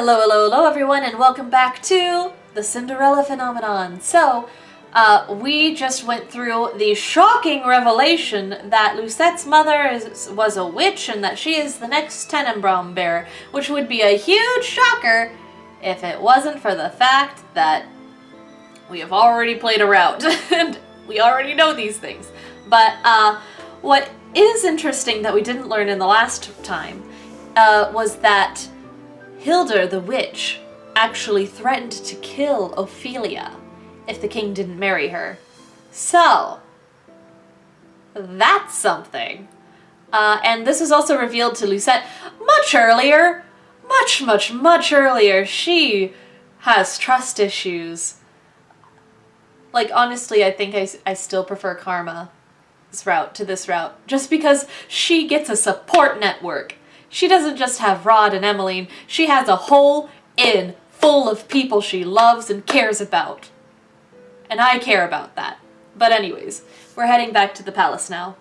Hello, hello, hello everyone, and welcome back to the Cinderella phenomenon. So, we just went through the shocking revelation that Lucette's mother was a witch and that she is the next Tenenbaum bearer, which would be a huge shocker if it wasn't for the fact that we have already played a route, and we already know these things. But, what is interesting that we didn't learn in the last time, was that Hilda the witch actually threatened to kill Ophelia if the king didn't marry her. So, that's something. And this was also revealed to Lucette much earlier. Much earlier. She has trust issues. Like, honestly, I think I still prefer Karma's route to this route, just because she gets a support network. She doesn't just have Rod and Emmeline, she has a whole inn full of people she loves and cares about. And I care about that. But anyways, we're heading back to the palace now.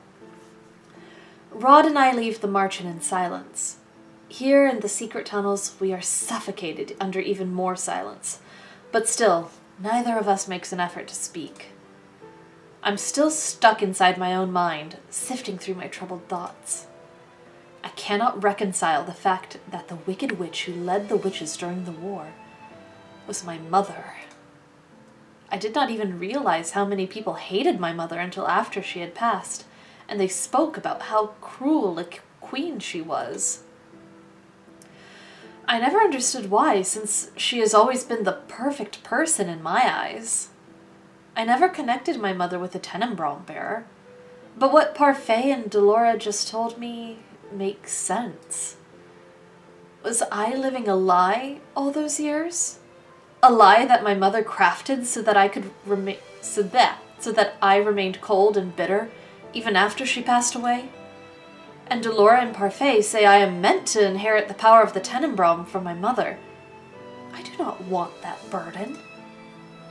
Rod and I leave the Marchen in silence. Here in the secret tunnels, we are suffocated under even more silence. But still, neither of us makes an effort to speak. I'm still stuck inside my own mind, sifting through my troubled thoughts. I cannot reconcile the fact that the wicked witch who led the witches during the war was my mother. I did not even realize how many people hated my mother until after she had passed, and they spoke about how cruel a queen she was. I never understood why, since she has always been the perfect person in my eyes. I never connected my mother with a Tenenbaum bearer, but what Parfait and Delora just told me makes sense. Was I living a lie all those years? A lie that my mother crafted so that I could so that I remained cold and bitter even after she passed away? And Delora and Parfait say I am meant to inherit the power of the Tenenbaum from my mother. I do not want that burden.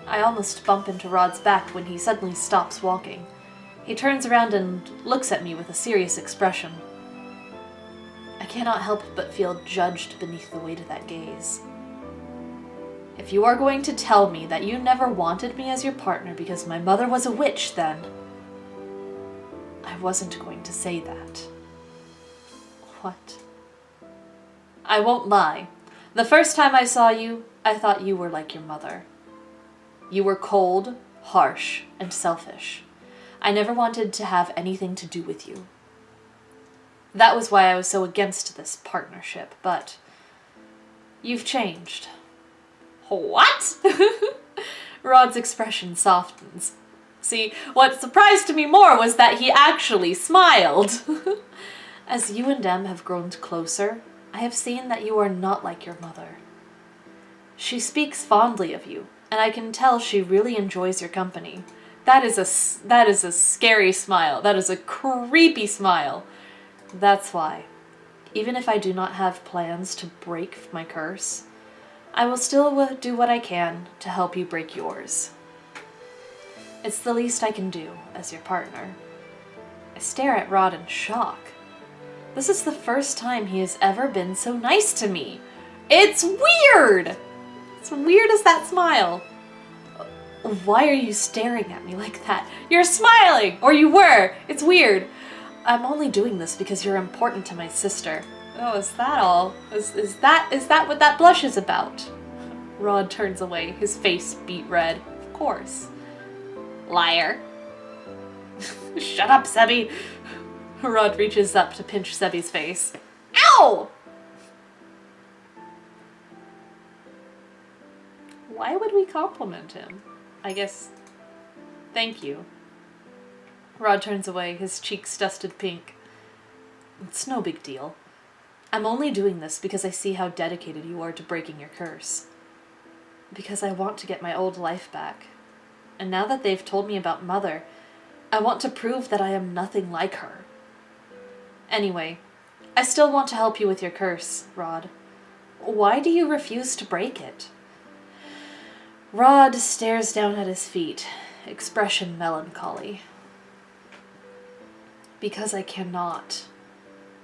I almost bump into Rod's back when he suddenly stops walking. He turns around and looks at me with a serious expression. I cannot help but feel judged beneath the weight of that gaze. If you are going to tell me that you never wanted me as your partner because my mother was a witch, then I wasn't going to say that. What? I won't lie. The first time I saw you, I thought you were like your mother. You were cold, harsh, and selfish. I never wanted to have anything to do with you. That was why I was so against this partnership, but you've changed. What? Rod's expression softens. See, what surprised me more was that he actually smiled. As you and Em have grown closer, I have seen that you are not like your mother. She speaks fondly of you, and I can tell she really enjoys your company. That is a scary smile. That is a creepy smile. That's why, even if I do not have plans to break my curse, I will still do what I can to help you break yours. It's the least I can do as your partner. I stare at Rod in shock. This is the first time he has ever been so nice to me. It's weird! It's weird as that smile. Why are you staring at me like that? You're smiling! Or you were! It's weird. I'm only doing this because you're important to my sister. Oh, is that all? Is that what that blush is about? Rod turns away, his face beet red. Of course. Liar. Shut up, Sebby. Rod reaches up to pinch Sebby's face. Ow! Why would we compliment him? I guess, thank you. Rod turns away, his cheeks dusted pink. It's no big deal. I'm only doing this because I see how dedicated you are to breaking your curse. Because I want to get my old life back. And now that they've told me about Mother, I want to prove that I am nothing like her. Anyway, I still want to help you with your curse, Rod. Why do you refuse to break it? Rod stares down at his feet, expression melancholy. Because I cannot.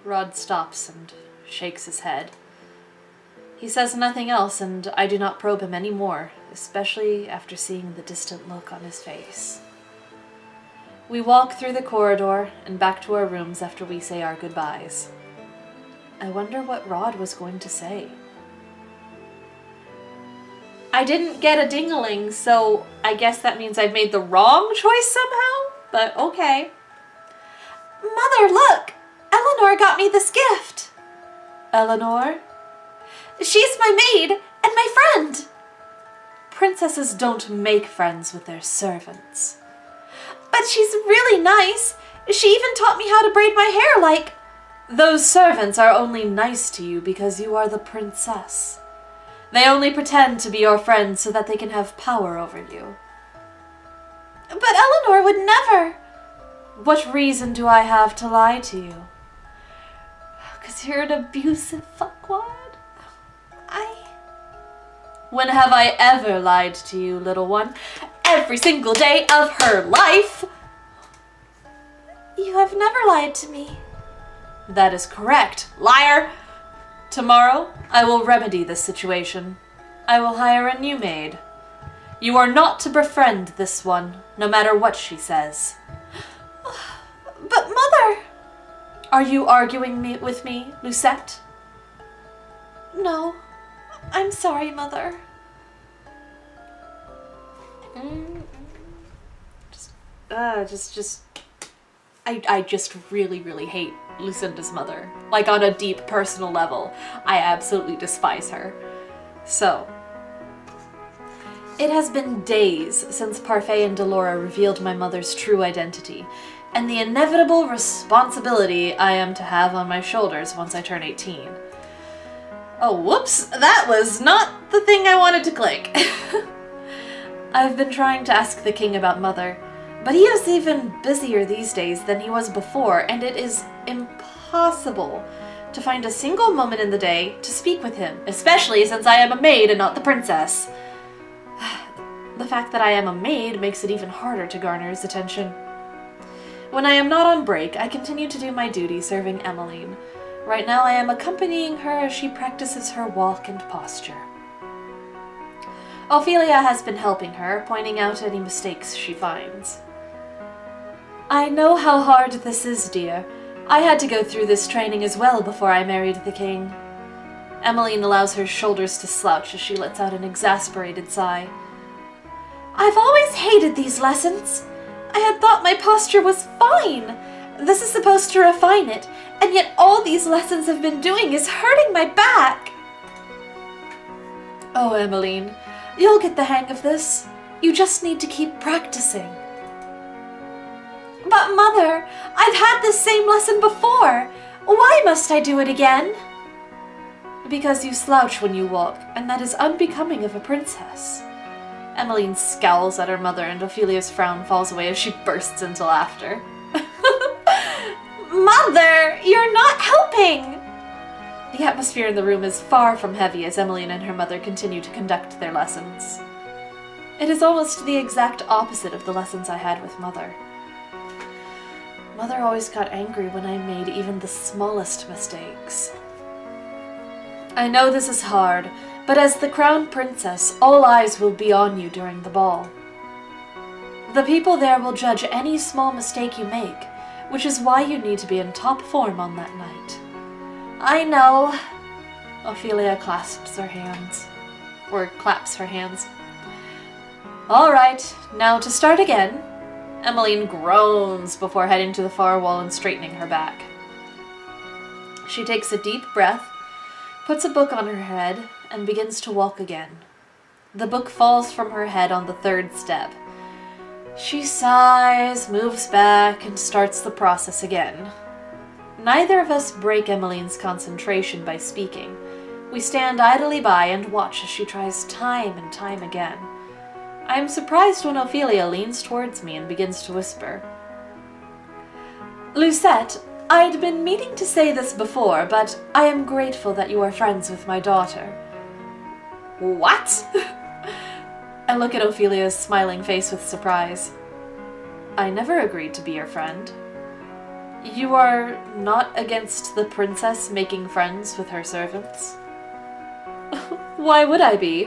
Rod stops and shakes his head. He says nothing else, and I do not probe him any more, especially after seeing the distant look on his face. We walk through the corridor and back to our rooms after we say our goodbyes. I wonder what Rod was going to say. I didn't get a ding-a-ling, so I guess that means I've made the wrong choice somehow, but okay. Mother, look! Eleanor got me this gift. Eleanor? She's my maid and my friend. Princesses don't make friends with their servants. But she's really nice. She even taught me how to braid my hair like... Those servants are only nice to you because you are the princess. They only pretend to be your friends so that they can have power over you. But Eleanor would never. What reason do I have to lie to you? 'Cause you're an abusive fuckwad. When have I ever lied to you, little one? Every single day of her life! You have never lied to me. That is correct, liar! Tomorrow, I will remedy this situation. I will hire a new maid. You are not to befriend this one, no matter what she says. But Mother! Are you arguing with me, Lucette? No. I'm sorry, Mother. I just really, really hate Lucinda's mother. Like, on a deep personal level. I absolutely despise her. So, it has been days since Parfait and Delora revealed my mother's true identity, and the inevitable responsibility I am to have on my shoulders once I turn 18. Oh, whoops, that was not the thing I wanted to click. I've been trying to ask the king about Mother, but he is even busier these days than he was before, and it is impossible to find a single moment in the day to speak with him, especially since I am a maid and not the princess. The fact that I am a maid makes it even harder to garner his attention. When I am not on break, I continue to do my duty serving Emmeline. Right now I am accompanying her as she practices her walk and posture. Ophelia has been helping her, pointing out any mistakes she finds. I know how hard this is, dear. I had to go through this training as well before I married the king. Emmeline allows her shoulders to slouch as she lets out an exasperated sigh. I've always hated these lessons. I had thought my posture was fine. This is supposed to refine it, and yet all these lessons have been doing is hurting my back. Oh, Emmeline, you'll get the hang of this. You just need to keep practicing. But Mother, I've had this same lesson before. Why must I do it again? Because you slouch when you walk, and that is unbecoming of a princess. Emmeline scowls at her mother, and Ophelia's frown falls away as she bursts into laughter. Mother, you're not helping! The atmosphere in the room is far from heavy as Emmeline and her mother continue to conduct their lessons. It is almost the exact opposite of the lessons I had with Mother. Mother always got angry when I made even the smallest mistakes. I know this is hard, but as the crown princess, all eyes will be on you during the ball. The people there will judge any small mistake you make, which is why you need to be in top form on that night. I know. Ophelia clasps her hands. Or claps her hands. All right, now to start again. Emmeline groans before heading to the far wall and straightening her back. She takes a deep breath, puts a book on her head, and begins to walk again. The book falls from her head on the third step. She sighs, moves back, and starts the process again. Neither of us break Emmeline's concentration by speaking. We stand idly by and watch as she tries time and time again. I am surprised when Ophelia leans towards me and begins to whisper. Lucette, I'd been meaning to say this before, but I am grateful that you are friends with my daughter. What? I look at Ophelia's smiling face with surprise. I never agreed to be your friend. You are not against the princess making friends with her servants? Why would I be?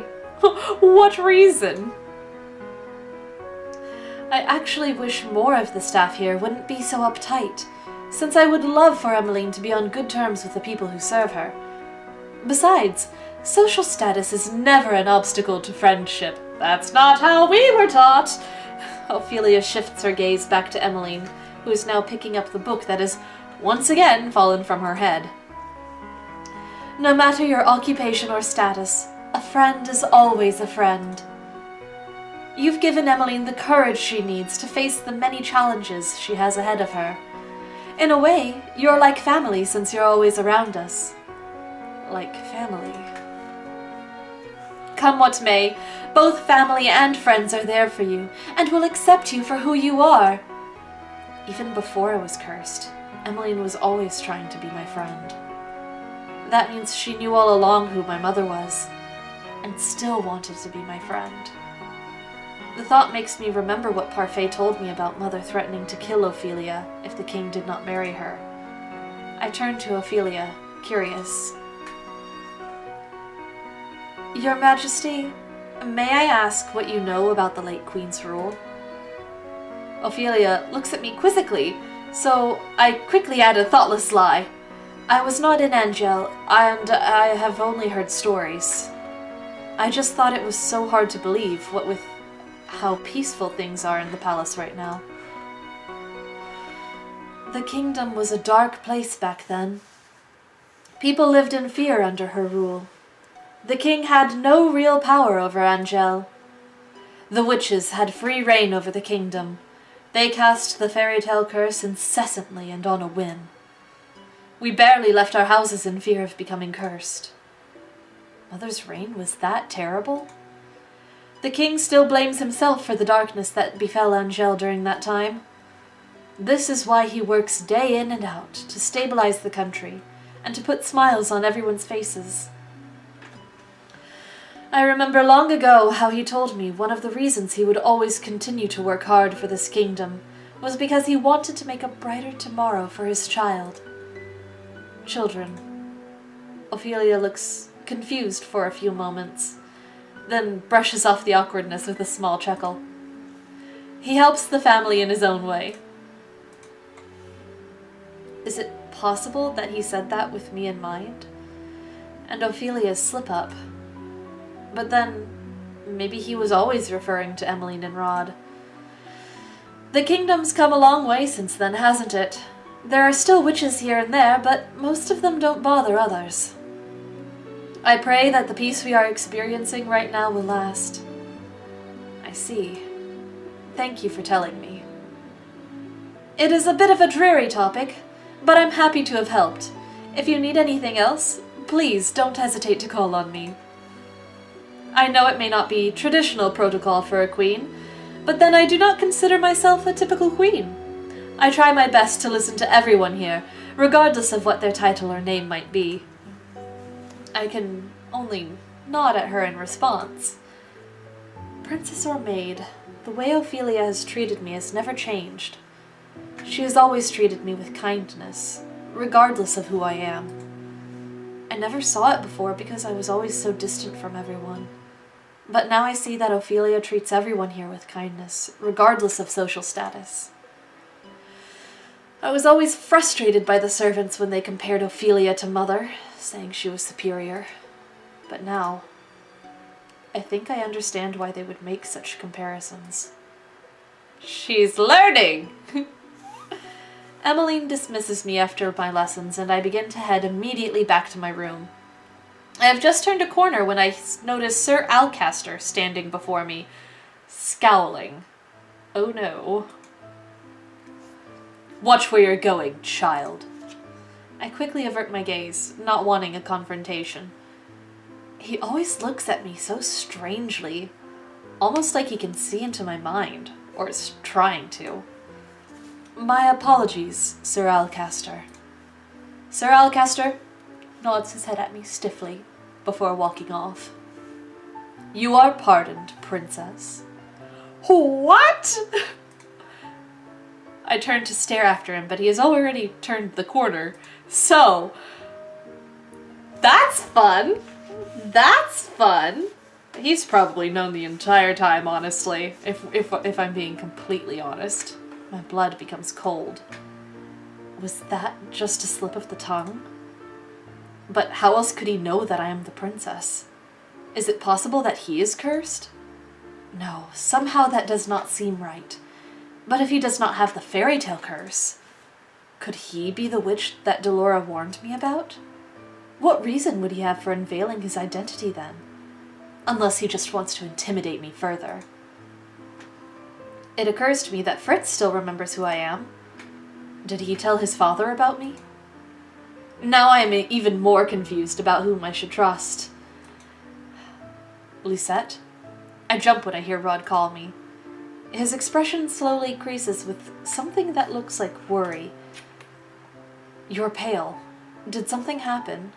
What reason? I actually wish more of the staff here wouldn't be so uptight, since I would love for Emmeline to be on good terms with the people who serve her. Besides, social status is never an obstacle to friendship. That's not how we were taught. Ophelia shifts her gaze back to Emmeline, who is now picking up the book that has once again fallen from her head. No matter your occupation or status, a friend is always a friend. You've given Emmeline the courage she needs to face the many challenges she has ahead of her. In a way, you're like family since you're always around us. Like family. Come what may, both family and friends are there for you, and will accept you for who you are. Even before I was cursed, Emmeline was always trying to be my friend. That means she knew all along who my mother was, and still wanted to be my friend. The thought makes me remember what Parfait told me about Mother threatening to kill Ophelia if the king did not marry her. I turned to Ophelia, curious. Your Majesty, may I ask what you know about the late Queen's rule? Ophelia looks at me quizzically, so I quickly add a thoughtless lie. I was not in Angel, and I have only heard stories. I just thought it was so hard to believe, what with how peaceful things are in the palace right now. The kingdom was a dark place back then. People lived in fear under her rule. The king had no real power over Angel. The witches had free reign over the kingdom. They cast the fairy tale curse incessantly and on a whim. We barely left our houses in fear of becoming cursed. Mother's reign was that terrible? The king still blames himself for the darkness that befell Angel during that time. This is why he works day in and out to stabilize the country and to put smiles on everyone's faces. I remember long ago how he told me one of the reasons he would always continue to work hard for this kingdom was because he wanted to make a brighter tomorrow for his child. Children. Ophelia looks confused for a few moments, then brushes off the awkwardness with a small chuckle. He helps the family in his own way. Is it possible that he said that with me in mind? And Ophelia's slip-up. But then, maybe he was always referring to Emmeline and Rod. The kingdom's come a long way since then, hasn't it? There are still witches here and there, but most of them don't bother others. I pray that the peace we are experiencing right now will last. I see. Thank you for telling me. It is a bit of a dreary topic, but I'm happy to have helped. If you need anything else, please don't hesitate to call on me. I know it may not be traditional protocol for a queen, but then I do not consider myself a typical queen. I try my best to listen to everyone here, regardless of what their title or name might be. I can only nod at her in response. Princess or maid, the way Ophelia has treated me has never changed. She has always treated me with kindness, regardless of who I am. I never saw it before because I was always so distant from everyone. But now I see that Ophelia treats everyone here with kindness, regardless of social status. I was always frustrated by the servants when they compared Ophelia to Mother, saying she was superior. But now, I think I understand why they would make such comparisons. She's learning! Emmeline dismisses me after my lessons, and I begin to head immediately back to my room. I have just turned a corner when I notice Sir Alcaster standing before me, scowling. Oh no. Watch where you're going, child. I quickly avert my gaze, not wanting a confrontation. He always looks at me so strangely, almost like he can see into my mind, or is trying to. My apologies, Sir Alcaster. Sir Alcaster nods his head at me stiffly before walking off. You are pardoned, princess. What? I turned to stare after him, but he has already turned the corner. So, that's fun. That's fun. He's probably known the entire time, honestly, if I'm being completely honest. My blood becomes cold. Was that just a slip of the tongue? But how else could he know that I am the princess? Is it possible that he is cursed? No, somehow that does not seem right. But if he does not have the fairy tale curse, could he be the witch that Delora warned me about? What reason would he have for unveiling his identity then? Unless he just wants to intimidate me further. It occurs to me that Fritz still remembers who I am. Did he tell his father about me? Now I am even more confused about whom I should trust. Lucette? I jump when I hear Rod call me. His expression slowly creases with something that looks like worry. You're pale. Did something happen?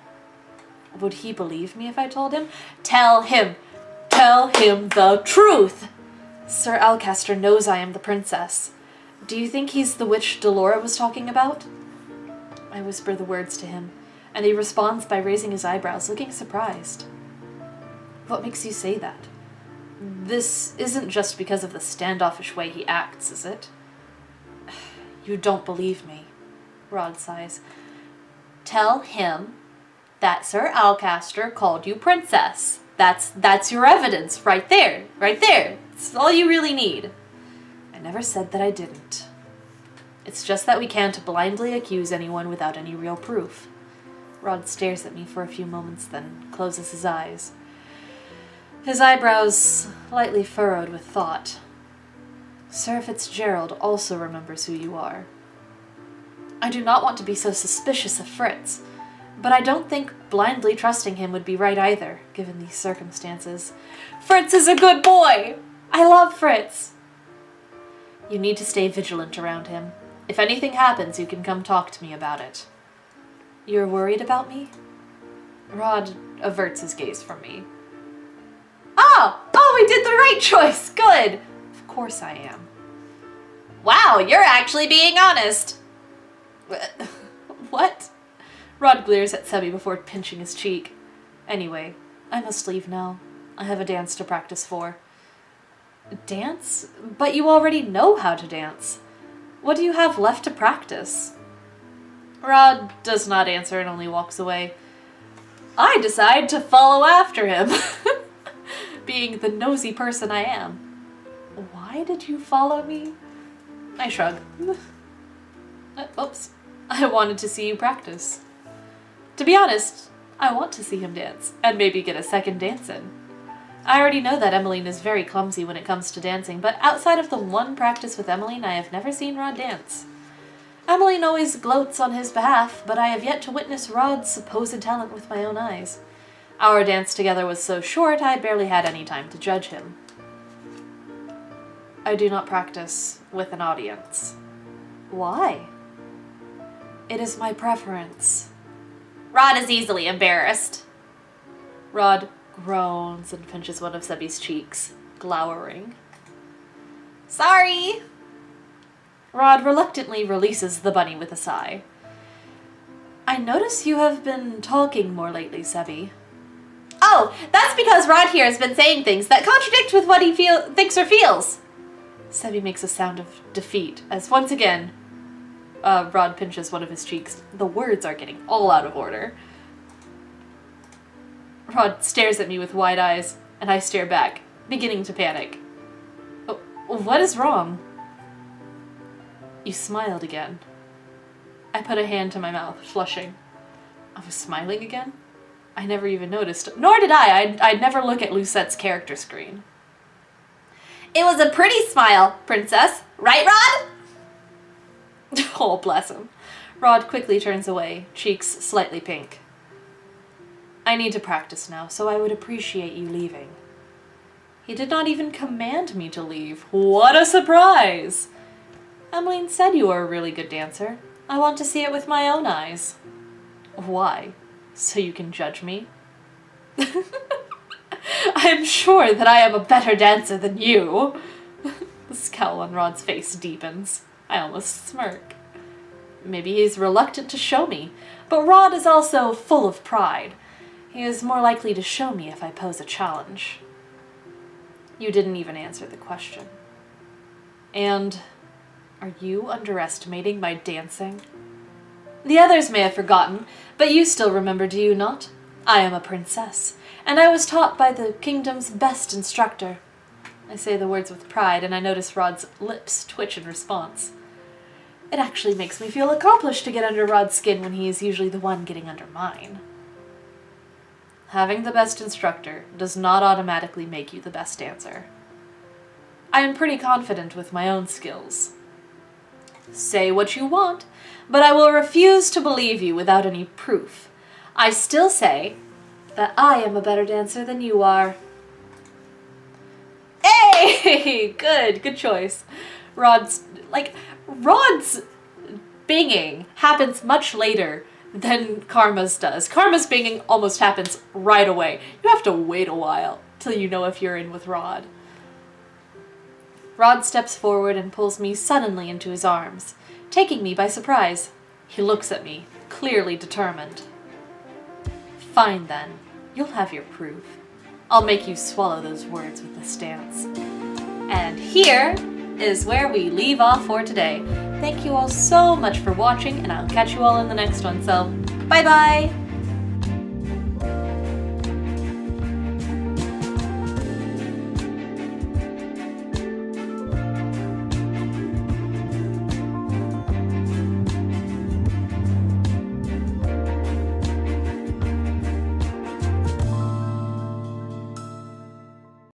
Would he believe me if I told him? Tell him! Tell him the truth! Sir Alcaster knows I am the princess. Do you think he's the witch Delora was talking about? I whisper the words to him, and he responds by raising his eyebrows, looking surprised. What makes you say that? This isn't just because of the standoffish way he acts, is it? You don't believe me, Rod sighs. Tell him that Sir Alcaster called you princess. That's your evidence, right there, right there. It's all you really need. I never said that I didn't. It's just that we can't blindly accuse anyone without any real proof. Rod stares at me for a few moments, then closes his eyes. His eyebrows lightly furrowed with thought. Sir Fitzgerald also remembers who you are. I do not want to be so suspicious of Fritz, but I don't think blindly trusting him would be right either, given these circumstances. Fritz is a good boy! I love Fritz! You need to stay vigilant around him. If anything happens, you can come talk to me about it. You're worried about me? Rod averts his gaze from me. Oh, we did the right choice! Good! Of course I am. Wow, you're actually being honest! What? Rod glares at Sebby before pinching his cheek. Anyway, I must leave now. I have a dance to practice for. Dance? But you already know how to dance. What do you have left to practice? Rod does not answer and only walks away. I decide to follow after him, being the nosy person I am. Why did you follow me? I shrug. Oops. I wanted to see you practice. To be honest, I want to see him dance, and maybe get a second dance in. I already know that Emmeline is very clumsy when it comes to dancing, but outside of the one practice with Emmeline, I have never seen Rod dance. Emmeline always gloats on his behalf, but I have yet to witness Rod's supposed talent with my own eyes. Our dance together was so short, I barely had any time to judge him. I do not practice with an audience. Why? It is my preference. Rod is easily embarrassed. Rod groans and pinches one of Sebby's cheeks, glowering. Sorry! Rod reluctantly releases the bunny with a sigh. I notice you have been talking more lately, Sebby. Oh, that's because Rod here has been saying things that contradict with what he thinks or feels. Sebby makes a sound of defeat as once again, Rod pinches one of his cheeks. The words are getting all out of order. Rod stares at me with wide eyes, and I stare back, beginning to panic. Oh, what is wrong? You smiled again. I put a hand to my mouth, flushing. I was smiling again? I never even noticed. Nor did I. I'd never look at Lucette's character screen. It was a pretty smile, princess. Right, Rod? Oh, bless him. Rod quickly turns away, cheeks slightly pink. I need to practice now, so I would appreciate you leaving. He did not even command me to leave. What a surprise! Emmeline said you were a really good dancer. I want to see it with my own eyes. Why? So you can judge me? I am sure that I am a better dancer than you. The scowl on Rod's face deepens. I almost smirk. Maybe he's reluctant to show me, but Rod is also full of pride. He is more likely to show me if I pose a challenge. You didn't even answer the question. And are you underestimating my dancing? The others may have forgotten, but you still remember, do you not? I am a princess, and I was taught by the kingdom's best instructor. I say the words with pride, and I notice Rod's lips twitch in response. It actually makes me feel accomplished to get under Rod's skin when he is usually the one getting under mine. Having the best instructor does not automatically make you the best dancer. I am pretty confident with my own skills. Say what you want, but I will refuse to believe you without any proof. I still say that I am a better dancer than you are. Hey! Good choice. Rod's binging happens much later than Karma's does. Karma's binging almost happens right away. You have to wait a while till you know if you're in with Rod. Rod steps forward and pulls me suddenly into his arms, taking me by surprise. He looks at me, clearly determined. Fine then, you'll have your proof. I'll make you swallow those words with this dance. And here is where we leave off for today. Thank you all so much for watching, and I'll catch you all in the next one, so bye-bye!